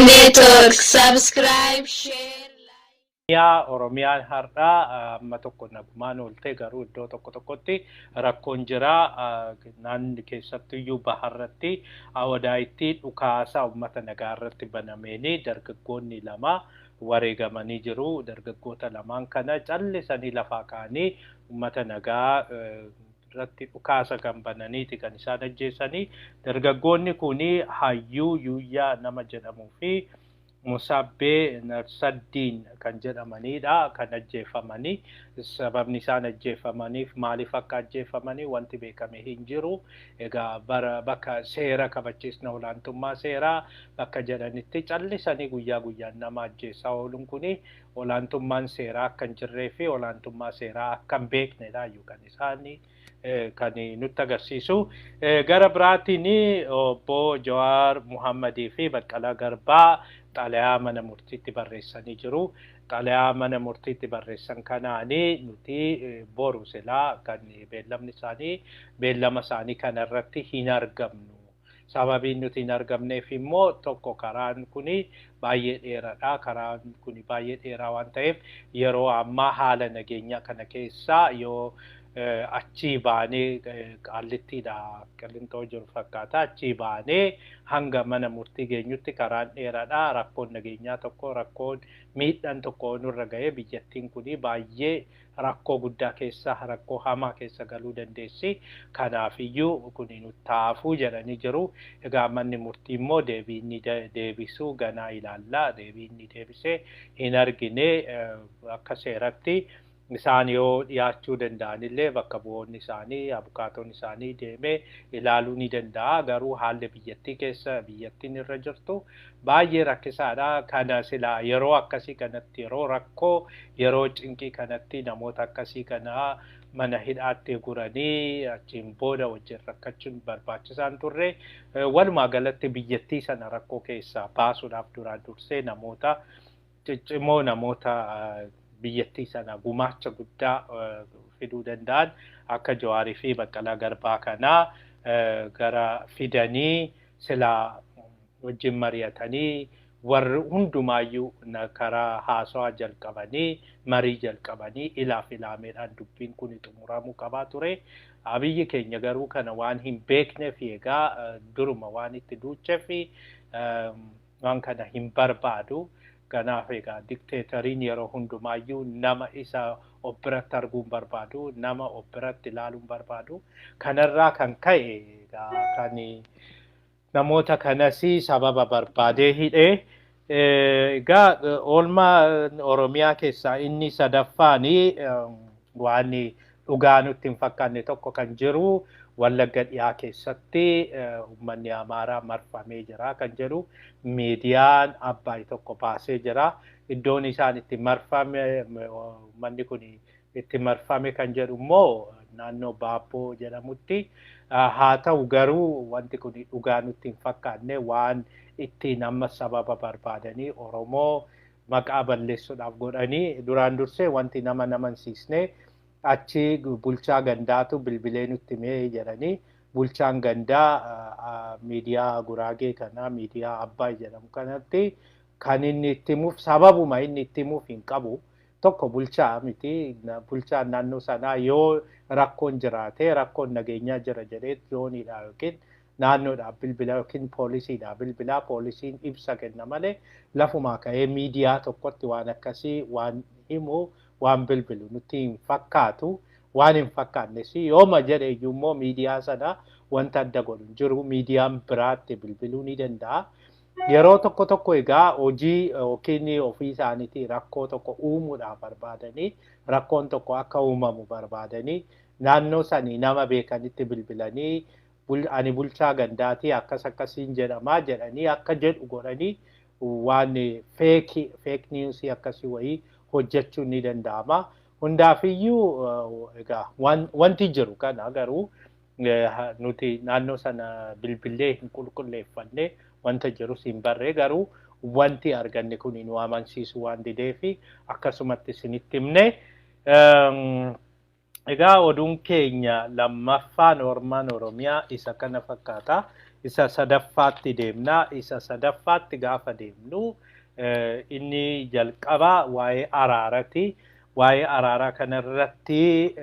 Network. Subscribe, share, like. Oromiyaan har'aa amma tokko nagumaan oolte garuu iddoo tokko tokkotti rakkoon jira. Naanni keessattuyyuu baharratti awwadaayitti dhukaasa uummata nagaa irratti banameeni dargaggoonni lama wareegamanii jiru. Dargaggoota lamaan kana callisanii lafaa kaanii uummata nagaa irratti dhukaasa kan bananiiti kan isaan ajjeesanii. Dargaggoonni kuni Hayyuu Yuuyyaa nama jedhamuu fi Musaabbee Narsaddiin kan jedhamanidha kan ajjeefamanii. Sababni isaan ajjeefamaniif maaliif akka ajjeefamanii wanti beekame hin jiru. Egaa bakka seera kabachiisna olaantummaa seeraa bakka jedhanitti callisanii guyyaa guyyaan nama ajjeessaa ooluun kuni olaantummaan seeraa akka hin jirree fi olaantummaa seeraa akka hin beeknedha kan isaanii kan nutti agarsiisu. Gara biraatiin obbo Jawaar Muhammadii fi Baqqalaa Garbaa xalayaa mana murtiitti barreessanii jiru. Xalayaa mana murtiitti barreessan kanaanii nuti boru silaa kan beellama isaanii kanarratti hin argamnu. Sababiin nuti hin argamneef immoo tokko karaan kuni baay'ee dheeraadha. Karaan kuni baay'ee dheeraa waan ta'eef yeroo ammaa haala nageenyaa kana keessaa yoo achii baanee Qaallittiidha Qillintoo jiru fakkaata achii baanee hanga mana murtii geenyutti karaan dheeraadha. Rakkoon nageenyaa tokko rakkoon miidhaan tokko nurra ga'ee biyyattiin kuni baay'ee rakkoo guddaa keessa rakkoo hamaa keessa galuu dandeessi. Kanaafiyyuu kuni nuttaafuu jedhanii jiru. Egaa manni murtii immoo deebii inni deebisuu ganaa ilaalla. Deebii inni deebisee hin argine akka seeratti. Isaan yoo dhiyaachuu danda'anillee bakka bu'oonni isaanii abukaatoon isaanii deemee ilaaluu ni danda'a. Garuu haalli biyyattii keessa biyyattiin irra jirtu baay'ee rakkisaadha. Kana silaa yeroo akkasii kanatti yeroo rakkoo yeroo cinqii kanatti namoota akkasii kana mana hidhaatti guranii achiin booda wajjin rakkachuun barbaachisaan turre. Walumaa galatti biyyattii sana rakkoo keessaa baasuudhaaf duraan dursee namoota ciccimoo namoota biyyattii sana gumaacha guddaa fiduu danda'an akka Jawaarii fi Baqqalaa Garbaa kanaa gara fidanii silaa wajjin mari'atanii warri hundumaayyuu karaa haasawaa jalqabanii marii jalqabanii ilaaf ilaameedhaan dubbiin kun xumuramuu qabaa ture. Abiyyi keenya garuu kana waan hin beekneef egaa duruma waan itti duucheef waan kana hin barbaadu. Kanaaf egaa dikteetariin yeroo hundumaayyuu nama isa of biratti arguun barbaadu, nama of biratti ilaaluun barbaadu. Kanarraa kan ka'e kan namoota kanas sababa barbaadee hidhee. Egaa oolmaa Oromiyaa keessaa inni sadaffaan waan dhugaa nutti hin fakkaanne tokko kan jiru. Wallagga dhiyaa keessatti uummanni Amaaraa marfamee jira kan jedhu miidiyaan Abbaay tokko baasee jira. Iddoon isaan itti marfame uummanni kun itti marfame kan jedhu immoo naannoo Baabboo jedhamutti. Haa ta'u garuu wanti kun dhugaa nutti hin fakkaanne waan ittiin amma sababa barbaadanii Oromoo maqaa balleessuudhaaf godhanii duraan dursee wanti nama amansiisne. Achi bulchaa gandaatu bilbilee nutti mee jedhanii bulchaan gandaa miidiyaa Guraagee kanaa miidiyaa Abbaay jedhamu kanatti kan inni itti himuuf sababuma inni itti himuuf hin qabu tokko bulchaa miti. Bulchaan naannoo sanaa yoo rakkoon jiraate rakkoon nageenyaa jira jedhee zooniidhaa yookiin naannoodhaaf bilbila yookiin poolisiidhaa bilbilaa poolisiin ibsa kenna malee lafumaa ka'ee miidiyaa tokkotti waan akkasii waan himu. Waan bilbilu nutti hin fakkaatu waan hin fakkaannes yooma jedhe iyyuu immoo miidiyaa sana wanta adda godhu jiru miidiyaan biraatti bilbiluu ni danda'a. Yeroo tokko tokko egaa hojii yookiin ofii isaaniitii rakkoo tokko uumuudhaaf barbaadanii rakkoon tokko akka uumamu barbaadanii naannoo sanii nama beekanitti bilbilanii ani bulchaa gandaatii akkas akkasiin jedhamaa jedhanii akka jedhu godhanii waan fake news akkasii wayii hojjechuun ni danda'ama. Hundaafiyyuu egaa wanti jiru kana garuu nuti naannoo sana bilbilee hin qulqulleeffanne wanta jirus hin barree garuu wanti arganne kun nu amansiisu waan dideefi akkasumatti isinitti himne. Egaa oduun keenya lammaffaan Oromiyaa isa kana fakkaata. isa sadaffaatti deemna. Isa sadaffaatti gaafa deemnu inni jalqaba waa'ee araaraati. Waa'ee araaraa kanarratti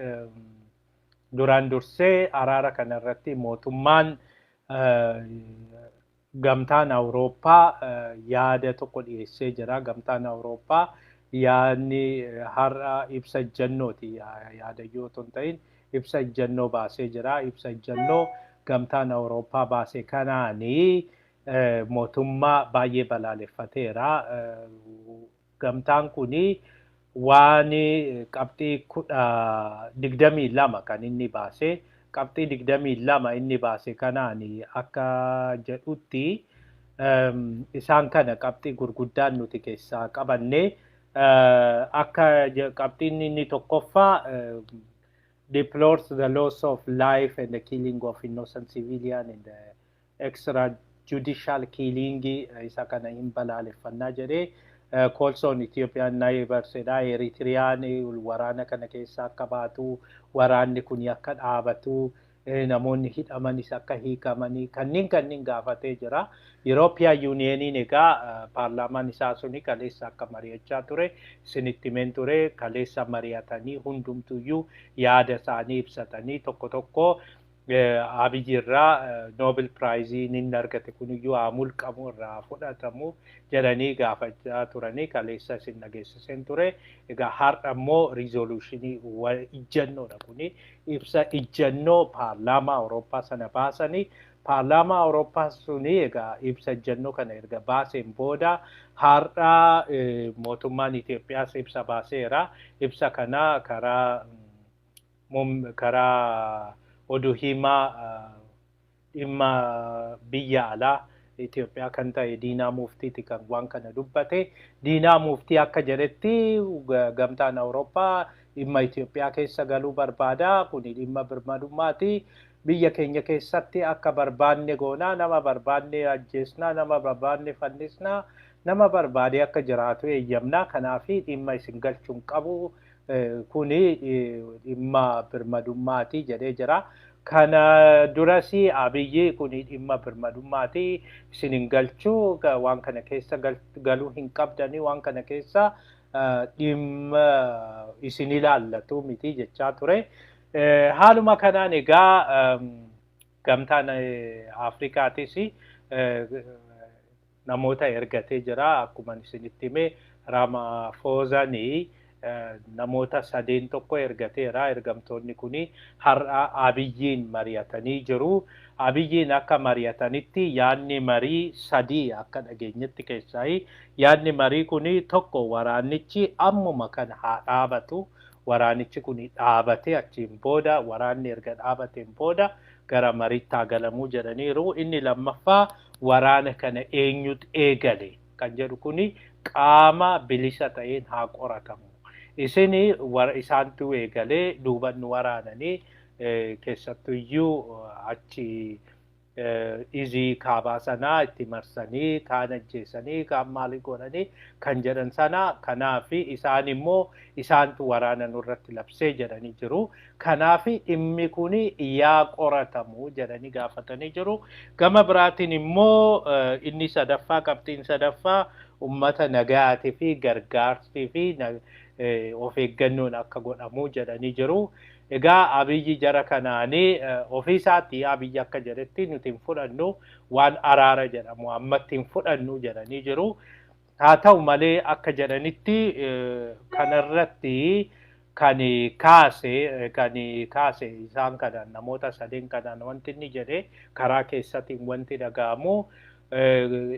duraan dursee araara kanarratti mootummaan gamtaan Awurooppaa yaada tokko dhiyeessee jira. Gamtaan Awurooppaa yaadni har'a ibsa ejjennooti. Yaada yoo hin ta'in ibsa ejjennoo baasee jira. Ibsa ejjennoo gamtaan Awurooppaa baase kanaanii mootummaa baay'ee balaaleffateera. Gamtaan kuni waan qabxii 22 kan inni baase. Qabxii 22 inni baase kanaanii akka jedhutti isaan kana qabxii gurguddaan nuti keessaa qabanne akka qabxiin inni tokkoffaa deplores the loss of life and the killing of innocent civilian and the extrajudicial killing isa kana hin balaaleffannaa jedhee calls on Ethiopian neighbors Eritriyaan waraana kana keessa akka baatu waraanni kun akka dhaabatu namoonni hidhamanis akka hiikamanii kanneen gaafatee jira. European Unioniin egaa paarlaamaan isaa suni kaleessa akka mari'achaa ture isinitti himeen ture kaleessa mari'atanii hundumtuyyuu yaada isaanii ibsatanii tokko Abiyyi irraa Nobel Prize inni argate kuniyyuu haa mulqamu irraa fudhatamu jedhanii gaafachaa turanii kaleessa isin dhageessiseen ture. Egaa har'a immoo riizoluushinii ijjannoodha kuni ibsa ijjannoo paarlaamaa Awurooppaa sana baasanii paarlaamaa Awurooppaa suni egaa ibsa ijjannoo kana erga baaseen booda har'a mootummaan Itoophiyaas ibsa baaseera. Ibsa kana karaa oduu himaa dhimma biyya alaa Itoophiyaa kan ta'e Diinaa Muftiiti kan waan kana dubbate. Diinaa Muftii akka jedhetti gamtaan Awurooppaa dhimma Itoophiyaa keessa galuu barbaada. Kuni dhimma birmadummaati. Biyya keenya keessatti akka barbaanne goonaa, nama barbaanne ajjeesnaa, nama barbaanne fannisnaa, nama barbaade akka jiraatu eeyyamnaa. Kanaaf dhimma isin galchuun qabu. Kuni dhimma birmadummaati jedhee jira. Kana durasi Abiyyi kuni dhimma birmadummaati isin hin galchuu waan kana keessa galuu hin qabdanii waan kana keessa dhimma isin ilaallatu miti jechaa ture. Haaluma kanaan egaa gamtaan Afrikaatis namoota ergatee jira. Akkuma isinitti hime Ramaphosaanii namoota sadeen tokko ergateera. Ergamtoonni kuni har'a Abiyyiin mari'atanii jiru. Abiyyiin akka mari'atanitti yaadni marii sadii akka dhageenyetti keessaa yaadni marii kuni tokko waraannichi ammuma kana haa dhaabatu. Waraanichi kuni dhaabate achiin booda waraanni erga dhaabateen booda gara mariitti haa galamuu jedhaniiru. Inni lammaffaa waraana kana eenyutu eegale kan jedhu kuni qaama bilisa ta'een haa qoratamu. Isini isaantu eegalee duuban waraananii keessattuyyuu achi izii kaabaa sanaa itti marsanii kaan ajjeesanii kaan maali godhanii kan jedhan sana. Kanaaf isaan immoo isaantu waraana nurratti labsee jedhanii jiru. Kanaaf dhimmi kuni yaa qoratamu jedhanii gaafatanii jiru. Gama biraatiin immoo inni sadaffaa qabxiin sadaffaa ummata nagaatii fi gargaarsii fi of eeggannoon akka godhamu jedhanii jiru. Egaa Abiyyi jara kanaanii ofii isaatti Abiyyi akka jedhetti nuti hin fudhannu waan araara jedhamu ammatti hin fudhannu jedhanii jiru. Haa ta'u malee akka jedhanitti kanarratti kan kaase isaan kanaan namoota sadeen kanaan wanti inni jedhe karaa keessatiin wanti dhaga'amu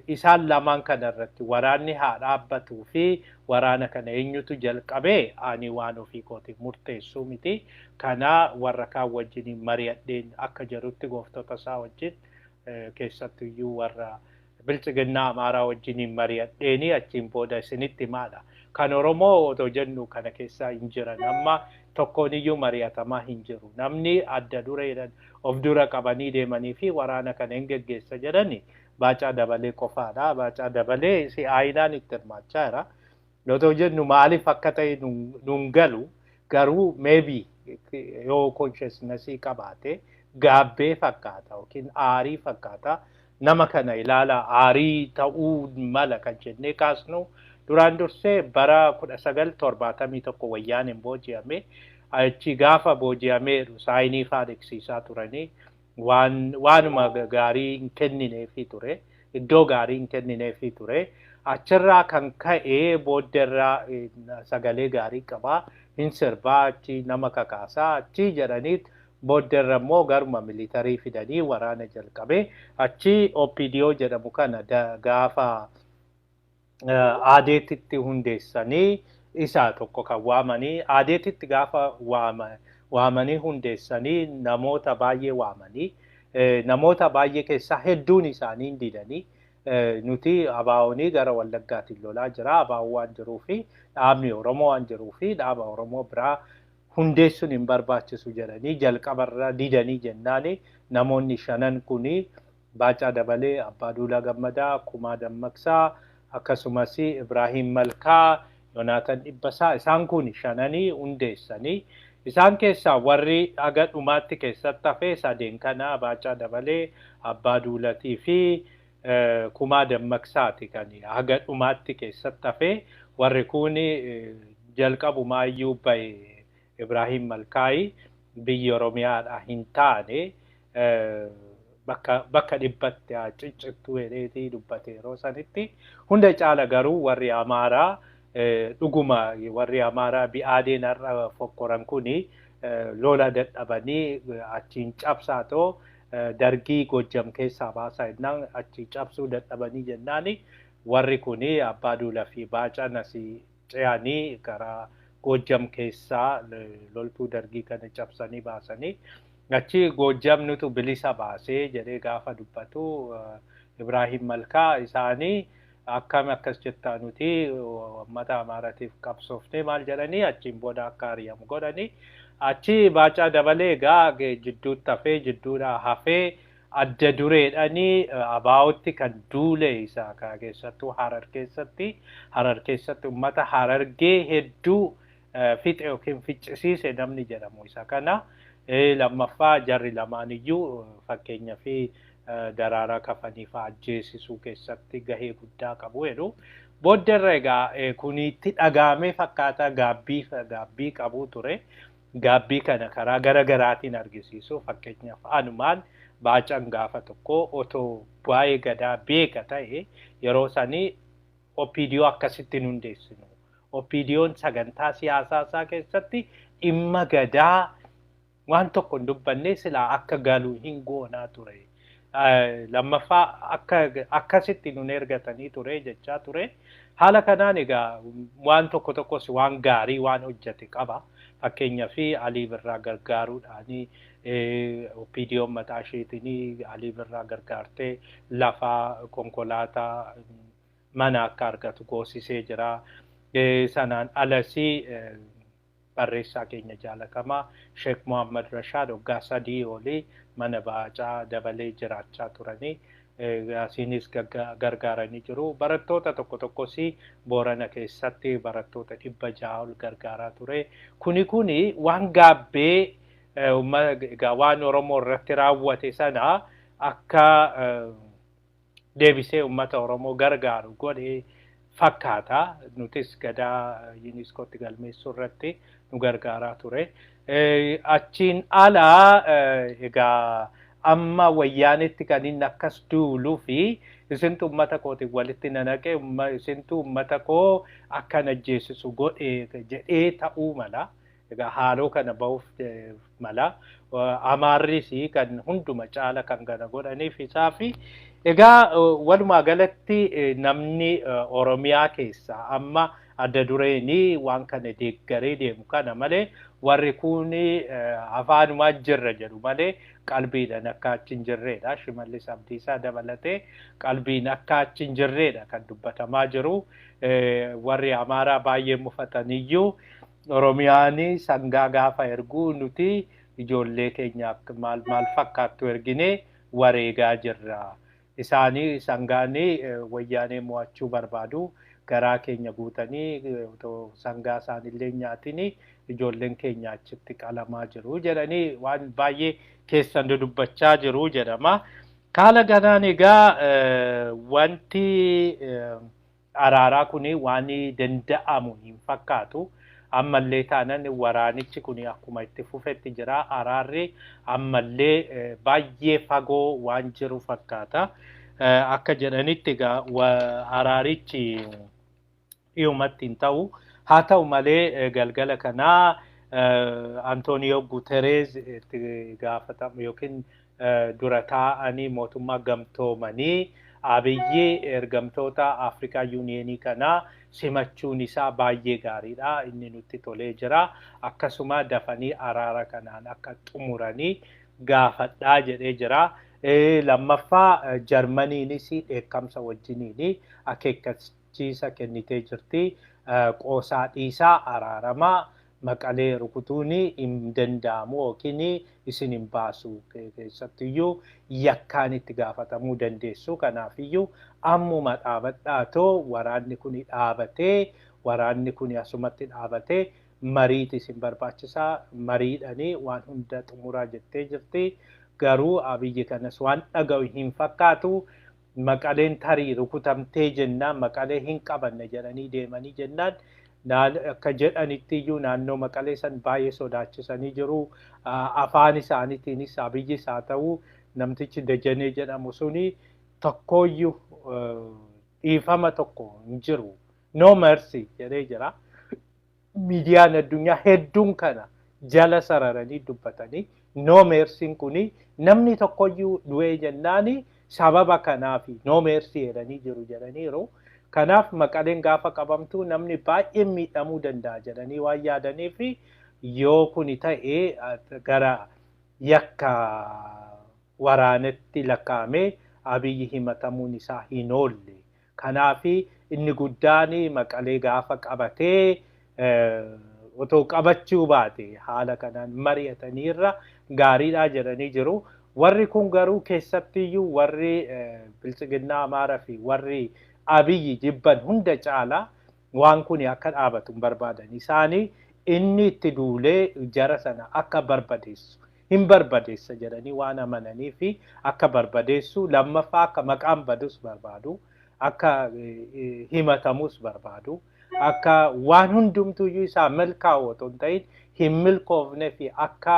isaan lamaan kanarratti waraanni haa dhaabbatuu fi waraana kana eenyutu jalqabee ani waan ofii kootiin murteessuu miti. Kana warra kaan wajjin mari'adheen akka jirutti gooftota isaa wajjin keessattuyyuu warra bilchiginnaa Amaaraa wajjin mari'adheeni achiin booda isinitti himaadha. Kan Oromoo otoo jennu kana keessa hin jiran amma tokkoon iyyuu mari'atamaa hin jiru. Namni adda dureedhaan of dura qabanii deemanii fi waraana kana hin geggeessa jedhani Baacaa Dabalee qofaadha. Baacaa Dabalee si'aayinaan itti hirmaachaa jira. Otoo jennu maaliif akka ta'e nuun galu garuu maybe yoo consciousness qabaate gaabbee fakkaata yookiin aarii fakkaata. Nama kana ilaala aarii ta'uu mala kan jennee kaasnu duraan dursee bara 1971 wayyaaniin booji'ame achi gaafa booji'ameeru saayinii faa agarsiisaa turanii waanuma gaarii hin kennineefii ture. Iddoo gaarii hin kennineefii ture. Achirraa kan ka'ee booddeerraa sagalee gaarii qabaa. Hin sirbaa achi nama kakaasaa achi jedhaniit booddeerra immoo garuma militarii fidanii waraana jalqabee achi OPDO jedhamu kana gaafa aadeetitti hundeessanii isaa tokko kan waamanii aadeetitti gaafa waamanii hundeessanii namoota baay'ee waamanii namoota baay'ee keessaa hedduun isaanii didanii nuti abaa'oonii gara Wallaggaatiin lolaa jira abaa'oo waan jiruu fi dhaabni Oromoo waan jiruu fi dhaaba Oromoo biraa hundeessuun hin barbaachisu jedhanii jalqabarra didanii jennaani namoonni shanan kuni Baacaa Dabalee, Abbaa Duulaa Gammadaa, Kumaa Dammaqsaa akkasumas Ibrahim Malkaa, Yoonaataan Dhibbasaa isaan kun shananii hundeessanii isaan keessaa warri haga dhumaatti keessatti hafee sadeen kana Baacaa Dabalee, Abbaa Duulatii fi Kumaa Dammaqsaati kan haga dhumaatti keessatti hafee warri kun jalqabumaayyuu bahe Ibrahim Malkaayi biyya Oromiyaadha hin taane bakka dhibbatti ciccittuu hedheetii dubbate yeroo sanitti hunda caala garuu warri Amaaraa dhuguma warri Amaaraa bi'aadeen har'a fokkoran kuni lola dadhabanii achiin cabsaatoo dargii Gojjam keessaa baasaa jennaan achi cabsuu dadhabanii jennaani warri kuni Abbaa Duulaa fi Baacaan asii ce'anii karaa Gojjam keessaa loltuu dargii kana cabsanii baasanii achi Gojjam nutu bilisa baasee jedhee gaafa dubbatu Ibrahim Malkaa isaanii akkam akkas jettaa nuti uummata Amaaraatiif qabsoofnee maal jedhanii achiin booda akka ari'amu godhanii achi Baacaa Dabalee egaa jidduutti hafee jidduudha hafee adda dureedhanii abaa'otti kan duule isaa keessattuu Harar keessatti uummata Harargee hedduu fixe yookiin ficcisiise namni jedhamu isa kana lammaffaa jarri lamaaniyyuu fakkeenya fi daraaraa kafanii fa'aa ajjeesisuu keessatti gahee guddaa qabu jedhu booddeerra egaa kunitti dhagaamee fakkaata gaabbii qabu ture gaabbii kana karaa garaagaraatiin argisiisu fakkeenyaaf anumaan Baacaan gaafa tokko otoo waa'ee gadaa beeka ta'e yeroo sanii OPDO akkasitti hundeessinu OPDO'n sagantaa siyaasaa isaa keessatti dhimma gadaa waan tokko hin dubbanne silaa akka galuu hin goonaa ture. Lammaffaa akkasitti nun ergatanii ture jechaa ture. Haala kanaan egaa waan tokkos waan gaarii waan hojjete qaba. Fakkeenyaa fi Alii Birraa gargaaruudhaanii OPDO'n mataa isheetiin Alii Birraa gargaartee lafaa konkolaataa mana akka argatu goosisee jira. Sanaan alasii barreessaa keenya jaalatamaa Sheek Muhammad Rashaad waggaa 3 olii mana Baacaa Dabalee jiraachaa turanii asiinis gargaaranii jiru. Barattoota tokkos Boorana keessatti barattoota 600 ol gargaaraa ture. Kuni waan gaabbee waan Oromoo irratti raawwate sana akka deebisee uummata Oromoo gargaaru godhee fakkaata. Nutis gadaa UNESCOtti galmeessuu irratti nu gargaaraa ture. Achiin alaa egaa amma wayyaanitti kan inni akkas duuluu fi isintu uummata kootiin walitti nanaqee isintu uummata koo akkan ajjeesisu godhee jedhee ta'uu mala. Egaa haaloo kana bahuuf mala. Amaarris kan hunduma caala kan kana godhaniif isaa fi egaa walumaa galatti namni Oromiyaa keessaa amma adda dureeni waan kana deeggaree deemu kana malee warri kun afaanumaa jirra jedhu malee qalbiidhaan akka achi hin jirredha. Shimallis Abdiisaa dabalatee qalbiin akka achi hin jirredha kan dubbatamaa jiru. Warri Amaaraa baay'ee mufataniyyuu Oromiyaanii sangaa gaafa erguu nuti ijoollee keenya maal fakkaattu erginee wareegaa jirra. Isaanii sangaanii wayyaanee mo'achuu barbaadu. garaa keenya guutanii otoo sangaa isaanillee nyaatanii ijoolleen keenya achitti qalamaa jiru jedhanii waan baay'ee keessan dubbachaa jiru jedhama. Haala kanaan egaa wanti araaraa kuni waan danda'amu hin fakkaatu. Ammallee taanaan waraanichi kuni akkuma itti fufetti jira. Araarri ammallee baay'ee fagoo waan jiru fakkaata. Akka jedhanitti egaa araarichi dhiyumatti hin ta'u. Haa ta'u malee galgala kanaa Antonio Guterres itti gaafatamu yookiin dura taa'anii mootummaa gamtoomanii Abiyyi ergamtoota Afrikaa Yuuniyeenii kanaa simachuun isaa baay'ee gaariidha. Inni nutti tolee jira. Akkasuma dafanii araara kanaan akka xumuranii gaafadhaa jedhee jira. Lammaffaa Jarmaniinis dheekkamsa wajjiniin akeekkachiisa kennitee jirti. Qoosaa dhiisaa araaramaa Maqalee rukutuun hin danda'amu yookiin isin hin baasu keessattiyyuu yakkaan itti gaafatamuu dandeessu. Kanaafiyyuu ammuma dhaabadhaatoo waraanni kun dhaabatee waraanni kun asumatti dhaabatee mariit isin barbaachisaa mariidhanii waan hunda xumuraa jettee jirti. Garuu Abiyyi kanas waan dhaga'u hin fakkaatu. Maqaleen tarii rukutamtee jennaan Maqalee hin qabanne jedhanii deemanii jennaan akka jedhanitti naannoo Maqalee san baay'ee sodaachisanii jiru. Afaan isaaniitiinis Abiyyis haa ta'u namtichi Dajanee jedhamu suni tokkooyyuu dhiifama tokko hin jiru. No mercy jedhee jira. Miidiyaan addunyaa hedduun kana jala sararanii dubbatanii no mercy kuni namni tokkooyyuu du'ee jennaani sababa kanaaf no mercy jedhanii jiru jedhaniiru. Kanaaf Maqaleen gaafa qabamtu namni baay'ee miidhamuu danda'a jedhanii waan yaadaniif yoo kuni ta'ee gara yakka waraanatti lakkaa'amee Abiyyi himatamuun isaa hin oolle. Kanaaf inni guddaan Maqalee gaafa qabatee otoo qabachuu baate haala kanaan mari'ataniirra gaariidhaa jedhanii jiru. Warri kun garuu keessattiyyuu warri Biltsiginnaa Amaaraa fi warri Abiyyi jibban hunda caalaa waan kun akka dhaabatu barbaadan. Isaanii inni itti duulee jara sana akka barbadeessu hin barbadeessa jedhanii waan amananii fi akka barbadeessu lammaffaa akka maqaan badus barbaadu. Akka himatamus barbaadu. Akka waan hundumtuyyuu isaa milkaa'u otoo hin ta'in hin milkoofne fi akka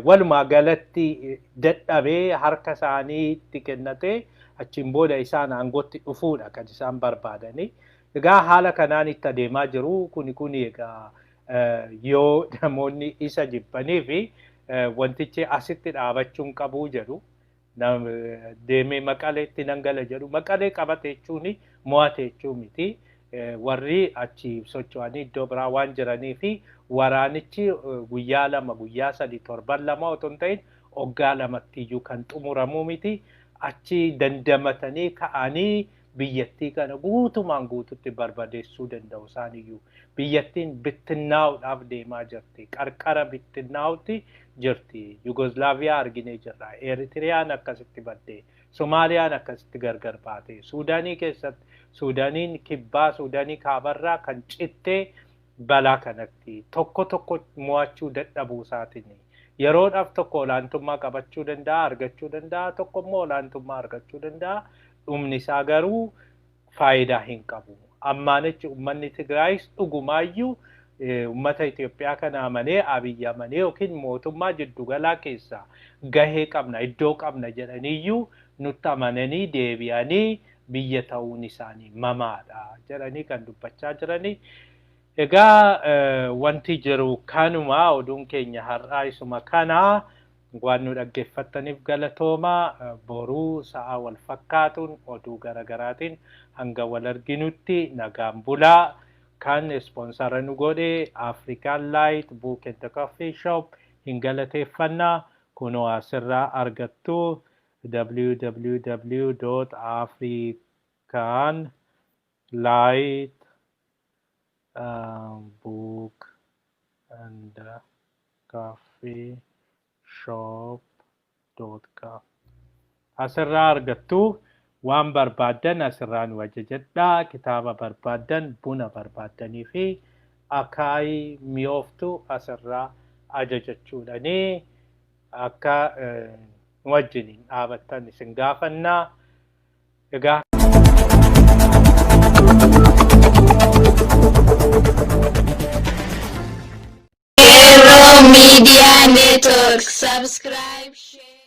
walumaa galatti dadhabee harka isaaniitti kennatee achiin booda isaan aangootti dhufuudha kan isaan barbaadanii. Egaa haala kanaan itti adeemaa jiru. Kuni egaa yoo namoonni isa jibbanii fi wantichi asitti dhaabachuun qabuu jedhu deemee Maqaleetti nan gala jedhu. Maqalee qabate jechuun mo'ate jechuun miti. Warri achi socho'anii iddoo biraa waan jiranii fi waraanichi guyyaa lama guyyaa sadii torban lama otoo hin ta'in waggaa lamattiyyuu kan xumuramuu miti. Achi dandamatanii ka'anii biyyattii kana guutumaan guututti barbadeessuu danda'u isaaniyyuu. Biyyattiin bittinnaa'uudhaaf deemaa jirti. Qarqara bittinnaa'utti jirti. Yugoslaaviyaa arginee jirra. Eritiriyaan akkasitti baddee. Somaaliyaan akkasitti gargar baate. Suudaanii keessatti Suudaaniin kibbaa Suudaanii kaabarraa kan cittee balaa kanatti tokko tokko mo'achuu dadhabuu isaatiin. Yeroodhaaf tokko olaantummaa qabachuu danda'a, argachuu danda'a, tokko immoo olaantummaa argachuu danda'a. Dhumni isaa garuu faayidaa hin qabu. Ammaanichi uummanni Tigraayis dhugumaayyuu uummata Itoophiyaa kana amanee Abiyyi amanee yookiin mootummaa jiddugalaa keessaa gahee qabna, iddoo qabna jedhaniiyyuu nutti amananii deebi'anii biyya ta'uun isaanii mamaadha jedhanii kan dubbachaa jiranii. Egaa wanti jiru kanuma oduun keenya har'aa isuma kana. Waan nu dhaggeeffattaniif galatooma. Boruu sa'a wal fakkaatuun oduu garaagaraatiin hanga wal arginutti nagaan bulaa. Kan ispoonsara nu godhe African Light Book and Coffee Shop hin galateeffannaa. Kunoo asirraa argattu www.africanlight.book and coffee shop.com asirraa argattu. waan barbaadan asirraa nu ajajadhaa. Kitaaba barbaadan, buna barbaadanii fi akaayii mi'ooftu asirraa ajajachuudhanii akka nu wajjiniin dhaabattan isin gaafannaa. Egaa Hero Media Network. Subscribe, share.